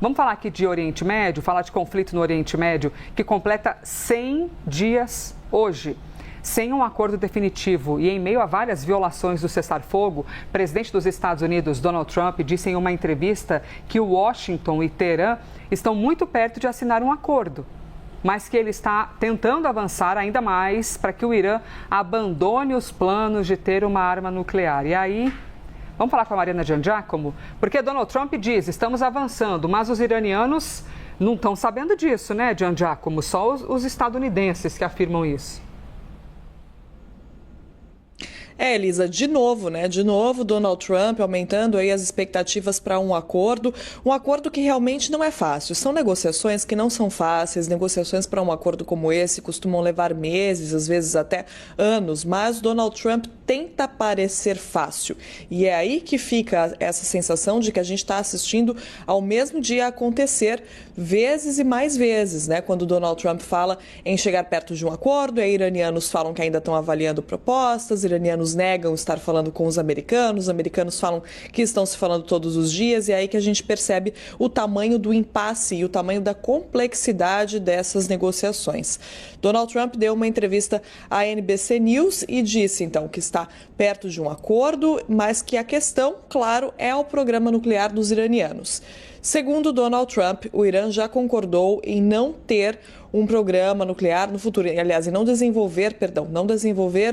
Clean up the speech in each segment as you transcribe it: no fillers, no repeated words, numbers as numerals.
Vamos falar aqui de Oriente Médio, falar de conflito no Oriente Médio, que completa 100 dias hoje. Sem um acordo definitivo e em meio a várias violações do cessar-fogo, o presidente dos Estados Unidos, Donald Trump, disse em uma entrevista que Washington e Teherã estão muito perto de assinar um acordo, mas que ele está tentando avançar ainda mais para que o Irã abandone os planos de ter uma arma nuclear. E aí, vamos falar com a Mariana Giangiacomo? Porque Donald Trump diz, estamos avançando, mas os iranianos não estão sabendo disso, né, Giangiacomo? Só os estadunidenses que afirmam isso. Elisa, de novo, Donald Trump aumentando aí as expectativas para um acordo que realmente não é fácil. São negociações que não são fáceis, negociações para um acordo como esse costumam levar meses, às vezes até anos, mas Donald Trump tenta parecer fácil. E é aí que fica essa sensação de que a gente está assistindo ao mesmo dia acontecer vezes e mais vezes, né? Quando Donald Trump fala em chegar perto de um acordo, iranianos falam que ainda estão avaliando propostas, iranianos negam estar falando com os americanos falam que estão se falando todos os dias, e é aí que a gente percebe o tamanho do impasse e o tamanho da complexidade dessas negociações. Donald Trump deu uma entrevista à NBC News e disse, então, que está perto de um acordo, mas que a questão, claro, é o programa nuclear dos iranianos. Segundo Donald Trump, o Irã já concordou em não ter um programa nuclear no futuro, aliás, em não desenvolver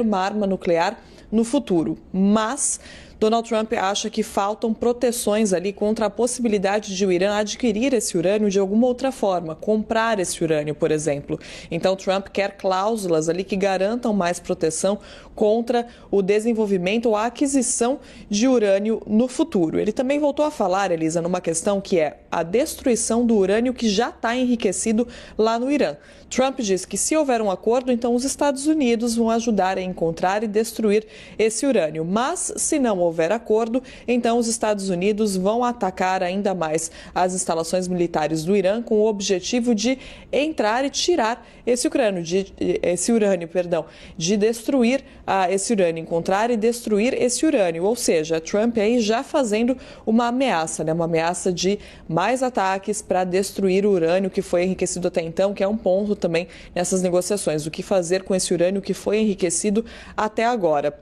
uma arma nuclear no futuro, mas Donald Trump acha que faltam proteções ali contra a possibilidade de o Irã adquirir esse urânio de alguma outra forma, comprar esse urânio, por exemplo. Então, Trump quer cláusulas ali que garantam mais proteção contra o desenvolvimento ou a aquisição de urânio no futuro. Ele também voltou a falar, Elisa, numa questão que é a destruição do urânio que já está enriquecido lá no Irã. Trump diz que se houver um acordo, então os Estados Unidos vão ajudar a encontrar e destruir esse urânio. Mas, se não houver acordo, então os Estados Unidos vão atacar ainda mais as instalações militares do Irã com o objetivo de entrar e tirar esse urânio, de destruir esse urânio, encontrar e destruir esse urânio. Ou seja, Trump aí já fazendo uma ameaça, uma ameaça de mais ataques para destruir o urânio que foi enriquecido até então, que é um ponto também nessas negociações. O que fazer com esse urânio que foi enriquecido até agora?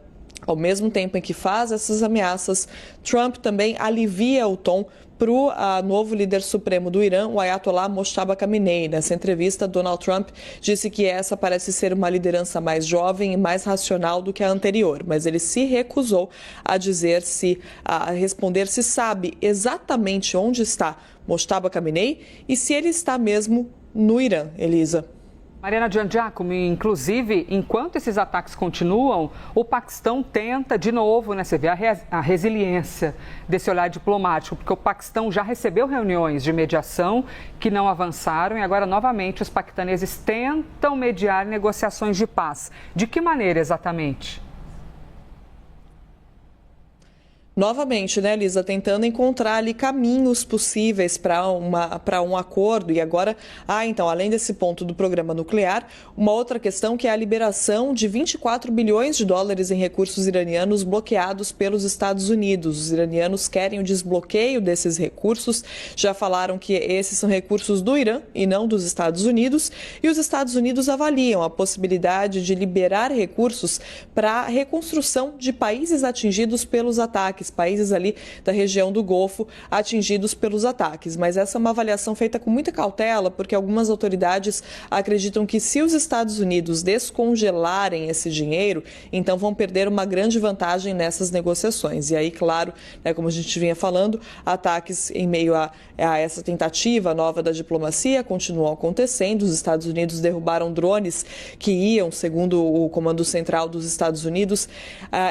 Ao mesmo tempo em que faz essas ameaças, Trump também alivia o tom para o novo líder supremo do Irã, o Ayatollah Mojtaba Khamenei. Nessa entrevista, Donald Trump disse que essa parece ser uma liderança mais jovem e mais racional do que a anterior, mas ele se recusou a responder se sabe exatamente onde está Mojtaba Khamenei e se ele está mesmo no Irã, Elisa. Mariana Giangiacomo, inclusive, enquanto esses ataques continuam, o Paquistão tenta de novo, você vê a resiliência desse olhar diplomático, porque o Paquistão já recebeu reuniões de mediação que não avançaram e agora, novamente, os paquistaneses tentam mediar negociações de paz. De que maneira exatamente? Novamente, Lisa, tentando encontrar ali caminhos possíveis para um acordo. E agora, então, além desse ponto do programa nuclear, uma outra questão que é a liberação de 24 bilhões de dólares em recursos iranianos bloqueados pelos Estados Unidos. Os iranianos querem o desbloqueio desses recursos, já falaram que esses são recursos do Irã e não dos Estados Unidos, e os Estados Unidos avaliam a possibilidade de liberar recursos para a reconstrução de países atingidos pelos ataques, países ali da região do Golfo atingidos pelos ataques. Mas essa é uma avaliação feita com muita cautela, porque algumas autoridades acreditam que se os Estados Unidos descongelarem esse dinheiro, então vão perder uma grande vantagem nessas negociações. E aí, claro, como a gente vinha falando, ataques em meio a essa tentativa nova da diplomacia continuam acontecendo. Os Estados Unidos derrubaram drones que iam, segundo o Comando Central dos Estados Unidos,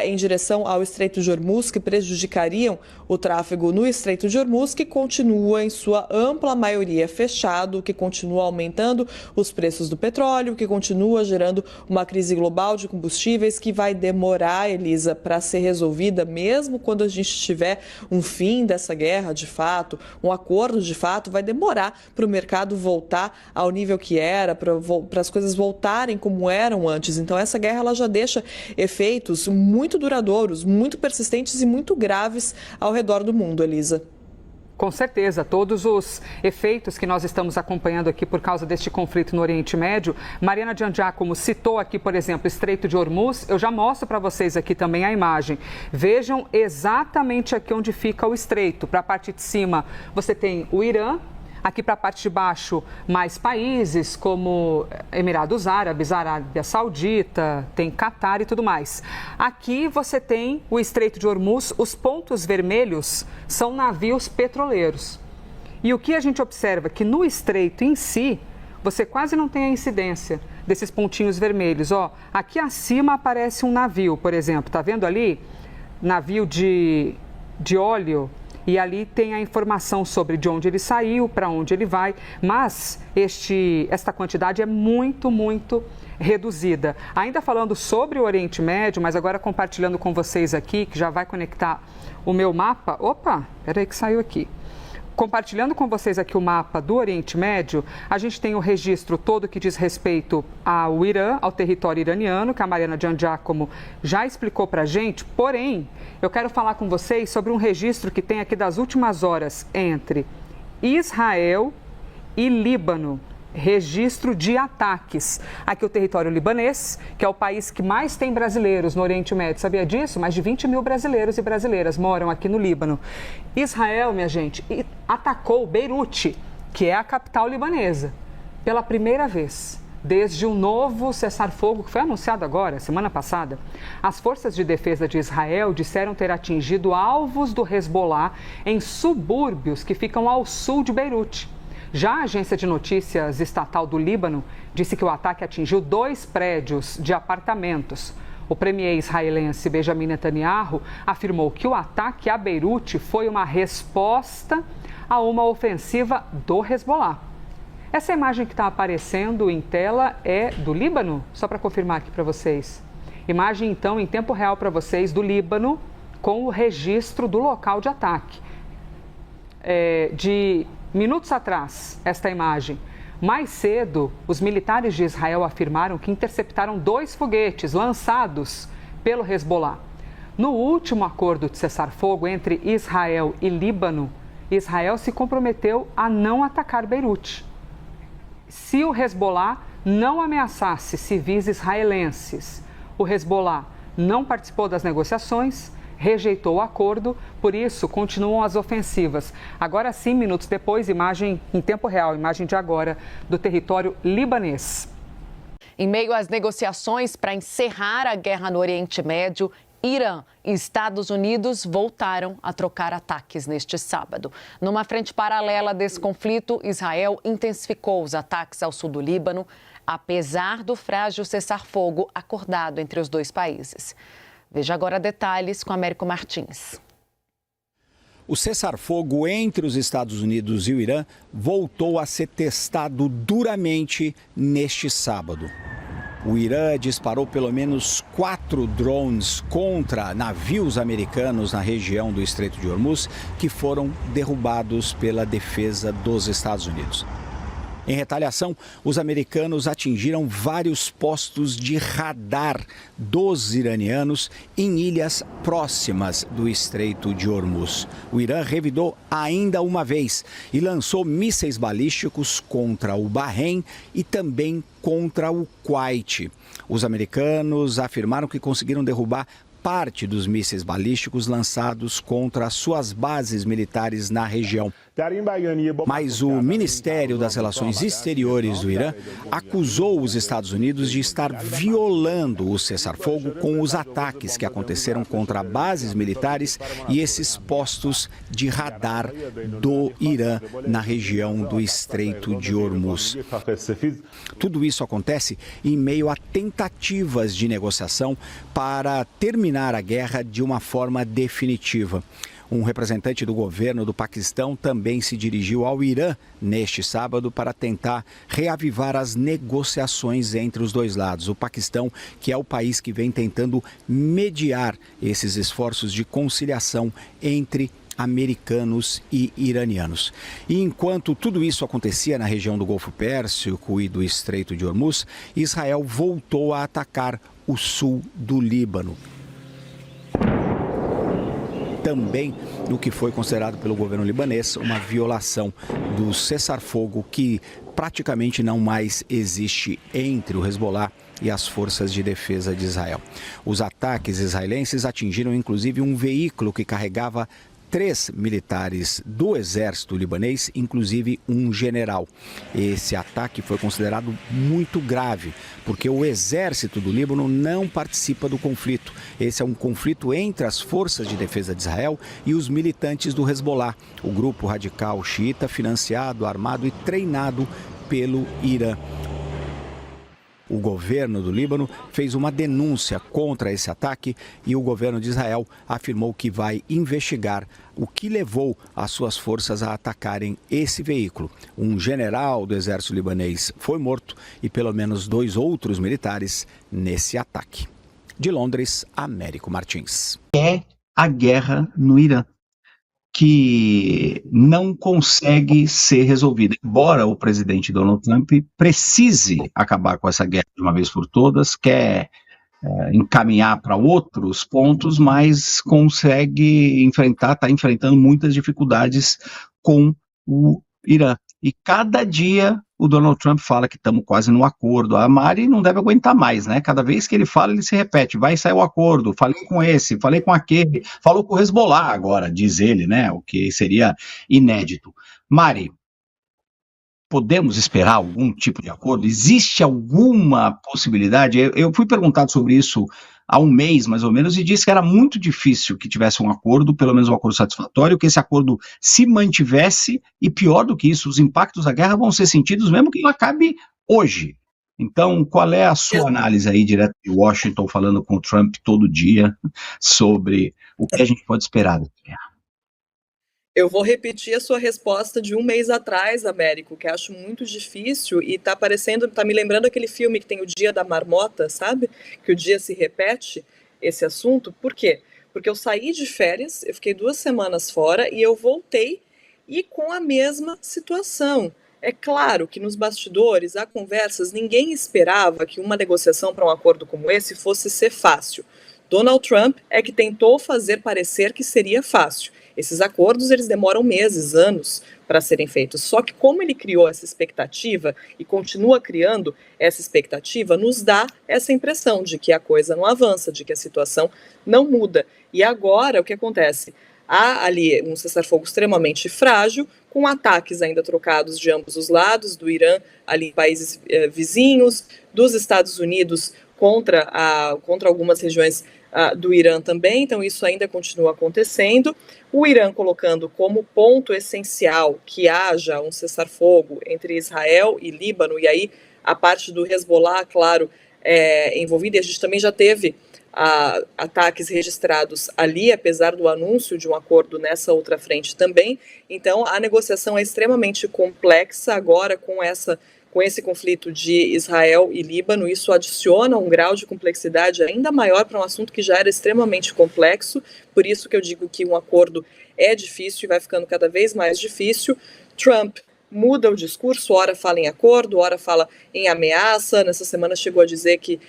em direção ao Estreito de Hormuz, que prejudicariam o tráfego no Estreito de Hormuz, que continua em sua ampla maioria fechado, que continua aumentando os preços do petróleo, que continua gerando uma crise global de combustíveis que vai demorar, Elisa, para ser resolvida, mesmo quando a gente tiver um fim dessa guerra de fato, um acordo de fato, vai demorar para o mercado voltar ao nível que era, para as coisas voltarem como eram antes. Então essa guerra ela já deixa efeitos muito duradouros, muito persistentes e muito graves ao redor do mundo, Elisa. Com certeza, todos os efeitos que nós estamos acompanhando aqui por causa deste conflito no Oriente Médio. Mariana Giangiacomo citou aqui, por exemplo, o Estreito de Hormuz. Eu já mostro para vocês aqui também a imagem. Vejam exatamente aqui onde fica o estreito. Para a parte de cima, você tem o Irã. Aqui para a parte de baixo, mais países como Emirados Árabes, Arábia Saudita, tem Catar e tudo mais. Aqui você tem o Estreito de Hormuz, os pontos vermelhos são navios petroleiros. E o que a gente observa que no estreito em si, você quase não tem a incidência desses pontinhos vermelhos. Ó, aqui acima aparece um navio, por exemplo, tá vendo ali? Navio de óleo. E ali tem a informação sobre de onde ele saiu, para onde ele vai, mas esta quantidade é muito, muito reduzida. Ainda falando sobre o Oriente Médio, mas agora compartilhando com vocês aqui, que já vai conectar o meu mapa. Opa, peraí que saiu aqui. Compartilhando com vocês aqui o mapa do Oriente Médio, a gente tem o registro todo que diz respeito ao Irã, ao território iraniano, que a Mariana Giangiacomo já explicou para a gente. Porém, eu quero falar com vocês sobre um registro que tem aqui das últimas horas entre Israel e Líbano. Registro de ataques. Aqui o território libanês, que é o país que mais tem brasileiros no Oriente Médio. Sabia disso? Mais de 20 mil brasileiros e brasileiras moram aqui no Líbano. Israel, minha gente, atacou Beirute, que é a capital libanesa, pela primeira vez. Desde um novo cessar-fogo que foi anunciado agora, semana passada, as forças de defesa de Israel disseram ter atingido alvos do Hezbollah em subúrbios que ficam ao sul de Beirute. Já a agência de notícias estatal do Líbano disse que o ataque atingiu 2 prédios de apartamentos. O premier israelense Benjamin Netanyahu afirmou que o ataque a Beirute foi uma resposta a uma ofensiva do Hezbollah. Essa imagem que está aparecendo em tela é do Líbano? Só para confirmar aqui para vocês. Imagem, então, em tempo real para vocês do Líbano, com o registro do local de ataque. De minutos atrás, esta imagem. Mais cedo, os militares de Israel afirmaram que interceptaram 2 foguetes lançados pelo Hezbollah. No último acordo de cessar-fogo entre Israel e Líbano, Israel se comprometeu a não atacar Beirute. Se o Hezbollah não ameaçasse civis israelenses, o Hezbollah não participou das negociações, rejeitou o acordo, por isso continuam as ofensivas. Agora sim, minutos depois, imagem em tempo real, imagem de agora, do território libanês. Em meio às negociações para encerrar a guerra no Oriente Médio, Irã e Estados Unidos voltaram a trocar ataques neste sábado. Numa frente paralela desse conflito, Israel intensificou os ataques ao sul do Líbano, apesar do frágil cessar-fogo acordado entre os 2 países. Veja agora detalhes com Américo Martins. O cessar-fogo entre os Estados Unidos e o Irã voltou a ser testado duramente neste sábado. O Irã disparou pelo menos 4 drones contra navios americanos na região do Estreito de Hormuz, que foram derrubados pela defesa dos Estados Unidos. Em retaliação, os americanos atingiram vários postos de radar dos iranianos em ilhas próximas do Estreito de Hormuz. O Irã revidou ainda uma vez e lançou mísseis balísticos contra o Bahrein e também contra o Kuwait. Os americanos afirmaram que conseguiram derrubar parte dos mísseis balísticos lançados contra suas bases militares na região. Mas o Ministério das Relações Exteriores do Irã acusou os Estados Unidos de estar violando o cessar-fogo com os ataques que aconteceram contra bases militares e esses postos de radar do Irã na região do Estreito de Hormuz. Tudo isso acontece em meio a tentativas de negociação para terminar a guerra de uma forma definitiva. Um representante do governo do Paquistão também se dirigiu ao Irã neste sábado para tentar reavivar as negociações entre os 2 lados. O Paquistão, que é o país que vem tentando mediar esses esforços de conciliação entre americanos e iranianos. E enquanto tudo isso acontecia na região do Golfo Pérsico e do Estreito de Hormuz, Israel voltou a atacar o sul do Líbano. Também no que foi considerado pelo governo libanês uma violação do cessar-fogo que praticamente não mais existe entre o Hezbollah e as forças de defesa de Israel. Os ataques israelenses atingiram inclusive um veículo que carregava 3 militares do exército libanês, inclusive um general. Esse ataque foi considerado muito grave, porque o exército do Líbano não participa do conflito. Esse é um conflito entre as forças de defesa de Israel e os militantes do Hezbollah, o grupo radical xiita financiado, armado e treinado pelo Irã. O governo do Líbano fez uma denúncia contra esse ataque e o governo de Israel afirmou que vai investigar o que levou as suas forças a atacarem esse veículo. Um general do exército libanês foi morto e pelo menos 2 outros militares nesse ataque. De Londres, Américo Martins. É a guerra no Irã, que não consegue ser resolvida. Embora o presidente Donald Trump precise acabar com essa guerra de uma vez por todas, quer encaminhar para outros pontos, mas está enfrentando muitas dificuldades com o Irã. E cada dia o Donald Trump fala que estamos quase no acordo. A Mari não deve aguentar mais, né? Cada vez que ele fala, ele se repete, vai sair o acordo, falei com esse, falei com aquele, falou com o Hezbollah agora, diz ele, né? O que seria inédito. Mari, podemos esperar algum tipo de acordo? Existe alguma possibilidade? Eu fui perguntado sobre isso há um mês, mais ou menos, e disse que era muito difícil que tivesse um acordo, pelo menos um acordo satisfatório, que esse acordo se mantivesse, e pior do que isso, os impactos da guerra vão ser sentidos mesmo que não acabe hoje. Então, qual é a sua análise aí, direto de Washington, falando com o Trump todo dia, sobre o que a gente pode esperar da guerra? Eu vou repetir a sua resposta de um mês atrás, Américo, que acho muito difícil e tá me lembrando aquele filme que tem o Dia da Marmota, sabe? Que o dia se repete, esse assunto. Por quê? Porque eu saí de férias, eu fiquei 2 semanas fora e eu voltei e com a mesma situação. É claro que nos bastidores, há conversas, ninguém esperava que uma negociação para um acordo como esse fosse ser fácil. Donald Trump é que tentou fazer parecer que seria fácil. Esses acordos, eles demoram meses, anos para serem feitos. Só que como ele criou essa expectativa e continua criando essa expectativa, nos dá essa impressão de que a coisa não avança, de que a situação não muda. E agora, o que acontece? Há ali um cessar-fogo extremamente frágil, com ataques ainda trocados de ambos os lados, do Irã ali em países vizinhos, dos Estados Unidos contra algumas regiões do Irã também, então isso ainda continua acontecendo. O Irã colocando como ponto essencial que haja um cessar-fogo entre Israel e Líbano, e aí a parte do Hezbollah, claro, envolvida, e a gente também já teve ataques registrados ali, apesar do anúncio de um acordo nessa outra frente também. Então a negociação é extremamente complexa agora com esse conflito de Israel e Líbano. Isso adiciona um grau de complexidade ainda maior para um assunto que já era extremamente complexo, por isso que eu digo que um acordo é difícil e vai ficando cada vez mais difícil. Trump muda o discurso, ora fala em acordo, ora fala em ameaça. Nessa semana chegou a dizer que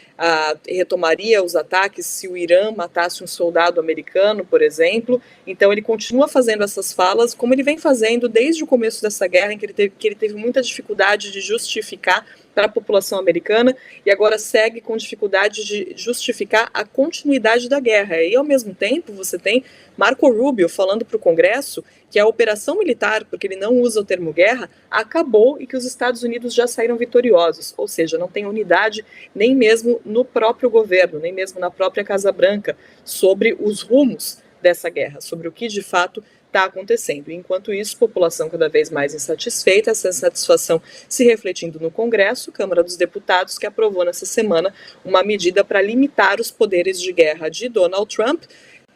retomaria os ataques se o Irã matasse um soldado americano, por exemplo. Então ele continua fazendo essas falas, como ele vem fazendo desde o começo dessa guerra, em que ele teve muita dificuldade de justificar para a população americana, e agora segue com dificuldade de justificar a continuidade da guerra. E ao mesmo tempo você tem Marco Rubio falando para o Congresso que a operação militar, porque ele não usa o termo guerra, acabou e que os Estados Unidos já saíram vitoriosos, ou seja, não tem unidade nem mesmo no próprio governo, nem mesmo na própria Casa Branca, sobre os rumos dessa guerra, sobre o que de fato está acontecendo. Enquanto isso, população cada vez mais insatisfeita, essa insatisfação se refletindo no Congresso, Câmara dos Deputados, que aprovou nessa semana uma medida para limitar os poderes de guerra de Donald Trump.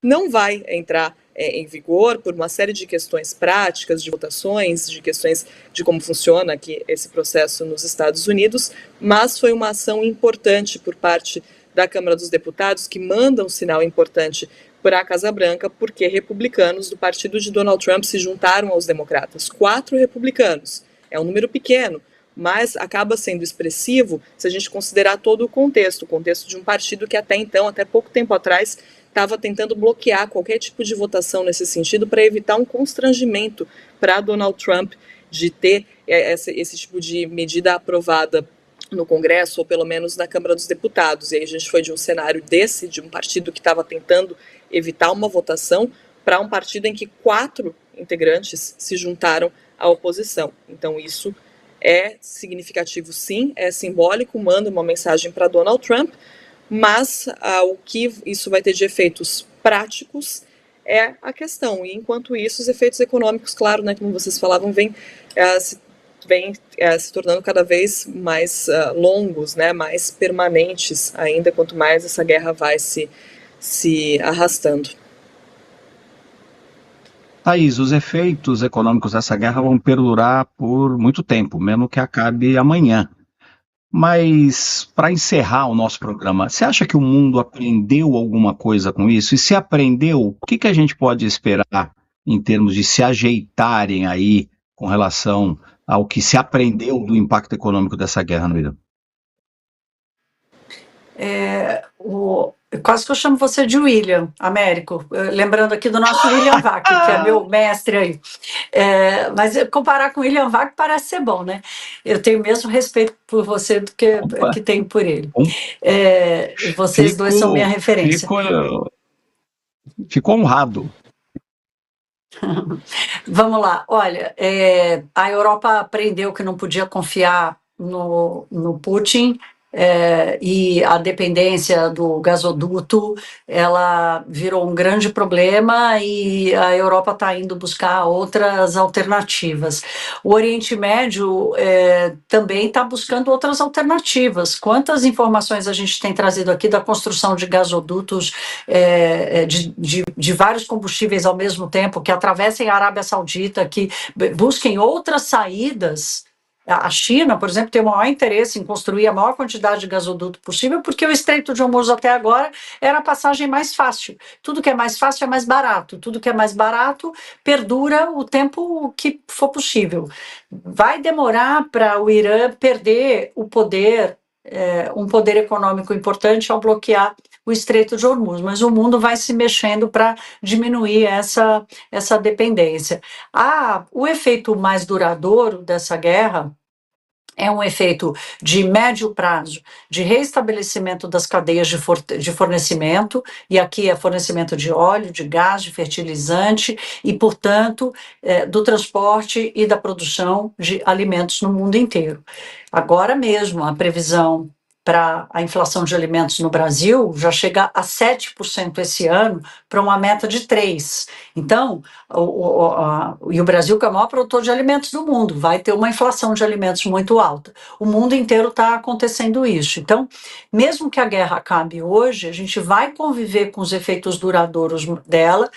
Não vai entrar em vigor por uma série de questões práticas, de votações, de questões de como funciona aqui esse processo nos Estados Unidos, mas foi uma ação importante por parte da Câmara dos Deputados, que manda um sinal importante para a Casa Branca, porque republicanos do partido de Donald Trump se juntaram aos democratas. 4 republicanos. É um número pequeno, mas acaba sendo expressivo se a gente considerar todo o contexto de um partido que até então, até pouco tempo atrás, estava tentando bloquear qualquer tipo de votação nesse sentido para evitar um constrangimento para Donald Trump de ter esse tipo de medida aprovada no Congresso, ou pelo menos na Câmara dos Deputados. E aí a gente foi de um cenário desse, de um partido que estava tentando evitar uma votação, para um partido em que 4 integrantes se juntaram à oposição. Então isso é significativo, sim, é simbólico, manda uma mensagem para Donald Trump, mas o que isso vai ter de efeitos práticos é a questão. E enquanto isso, os efeitos econômicos, claro, né, como vocês falavam, vem se tornando cada vez mais longos, né, mais permanentes ainda, quanto mais essa guerra vai se arrastando. Thaís, os efeitos econômicos dessa guerra vão perdurar por muito tempo, mesmo que acabe amanhã. Mas, para encerrar o nosso programa, você acha que o mundo aprendeu alguma coisa com isso? E se aprendeu, o que a gente pode esperar em termos de se ajeitarem aí com relação ao que se aprendeu do impacto econômico dessa guerra no Irã? Quase que eu chamo você de William Américo, lembrando aqui do nosso William Vac, que é meu mestre aí. Mas comparar com o William Vac parece ser bom, né? Eu tenho o mesmo respeito por você do que tenho por ele. Vocês dois são minha referência. Fico honrado. Vamos lá, olha, a Europa aprendeu que não podia confiar no Putin, e a dependência do gasoduto, ela virou um grande problema e a Europa está indo buscar outras alternativas. O Oriente Médio também está buscando outras alternativas. Quantas informações a gente tem trazido aqui da construção de gasodutos de vários combustíveis ao mesmo tempo, que atravessem a Arábia Saudita, que busquem outras saídas. A China, por exemplo, tem o maior interesse em construir a maior quantidade de gasoduto possível, porque o Estreito de Hormuz até agora era a passagem mais fácil. Tudo que é mais fácil é mais barato. Tudo que é mais barato perdura o tempo que for possível. Vai demorar para o Irã perder o poder, um poder econômico importante ao bloquear o Estreito de Hormuz, mas o mundo vai se mexendo para diminuir essa dependência. O efeito mais duradouro dessa guerra é um efeito de médio prazo, de reestabelecimento das cadeias de fornecimento, e aqui é fornecimento de óleo, de gás, de fertilizante, e, portanto, do transporte e da produção de alimentos no mundo inteiro. Agora mesmo, a previsão para a inflação de alimentos no Brasil já chega a 7% esse ano, para uma meta de 3%. Então, e o Brasil, que é o maior produtor de alimentos do mundo, vai ter uma inflação de alimentos muito alta. O mundo inteiro está acontecendo isso. Então, mesmo que a guerra acabe hoje, a gente vai conviver com os efeitos duradouros dela,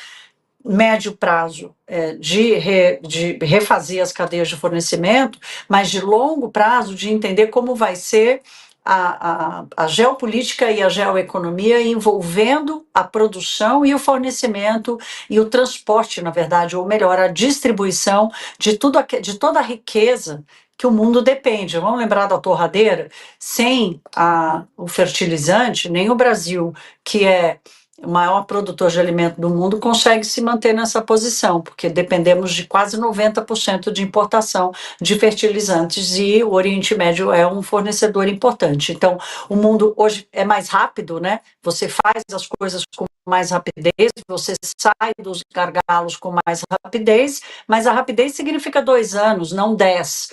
médio prazo de refazer as cadeias de fornecimento, mas de longo prazo de entender como vai ser a geopolítica e a geoeconomia envolvendo a produção e o fornecimento e o transporte, na verdade, ou melhor, a distribuição de toda a riqueza que o mundo depende. Vamos lembrar da torradeira? Sem o fertilizante, nem o Brasil, que é o maior produtor de alimento do mundo, consegue se manter nessa posição, porque dependemos de quase 90% de importação de fertilizantes e o Oriente Médio é um fornecedor importante. Então, o mundo hoje é mais rápido, né? Você faz as coisas com mais rapidez, você sai dos gargalos com mais rapidez, mas a rapidez significa 2 anos, não 10.